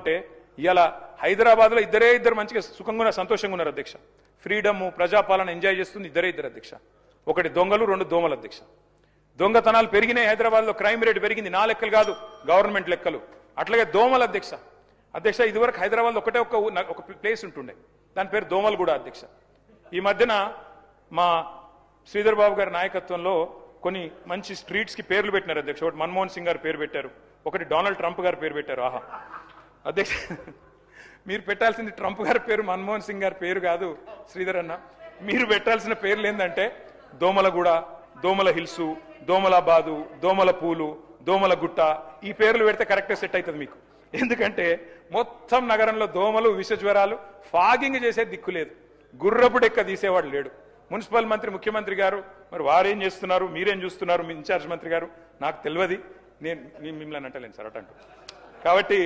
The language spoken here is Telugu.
ఉంటే ఇలా హైదరాబాద్లో ఇద్దరు మంచిగా సుఖంగా సంతోషంగా ఉన్నారు అధ్యక్ష. ఫ్రీడమ్ ప్రజాపాలన ఎంజాయ్ చేస్తుంది ఇద్దరు అధ్యక్ష. ఒకటి దొంగలు, రెండు దోమలు అధ్యక్ష. దొంగతనాలు పెరిగినాయి హైదరాబాద్లో, క్రైమ్ రేట్ పెరిగింది. నా లెక్కలు కాదు, గవర్నమెంట్ లెక్కలు. అట్లాగే దోమలు అధ్యక్ష. ఇదివరకు హైదరాబాద్లో ఒకటే ఒక ప్లేస్ ఉంటుండే, దాని పేరు దోమలగూడ అధ్యక్ష. ఈ మధ్యన మా శ్రీధర్ బాబు గారి నాయకత్వంలో కొన్ని మంచి స్ట్రీట్స్ కి పేర్లు పెట్టినారు అధ్యక్ష. ఒకటి మన్మోహన్ సింగ్ గారు పేరు పెట్టారు, ఒకటి డొనాల్డ్ ట్రంప్ గారు పేరు పెట్టారు. ఆహా అధ్యక్ష, మీరు పెట్టాల్సింది ట్రంప్ గారి పేరు, మన్మోహన్ సింగ్ గారి పేరు కాదు శ్రీధర్ అన్న. మీరు పెట్టాల్సిన పేర్లు ఏంటంటే దోమలగూడ, దోమల హిల్సు, దోమలాబాదు, దోమల పూలు, దోమల గుట్ట. ఈ పేర్లు పెడితే కరెక్ట్గా సెట్ అవుతుంది మీకు. ఎందుకంటే మొత్తం నగరంలో దోమలు, విషజ్వరాలు, ఫాగింగ్ చేసే దిక్కు లేదు, గుర్రపు డెక్క తీసేవాడు లేడు. మున్సిపల్ మంత్రి, ముఖ్యమంత్రి గారు మరి వారేం చేస్తున్నారు, మీరేం చూస్తున్నారు, మీ ఇన్ఛార్జ్ మంత్రి గారు నాకు తెలియదు, నేను మిమ్మల్ని అంటలేను సార్ అటంటూ. కాబట్టి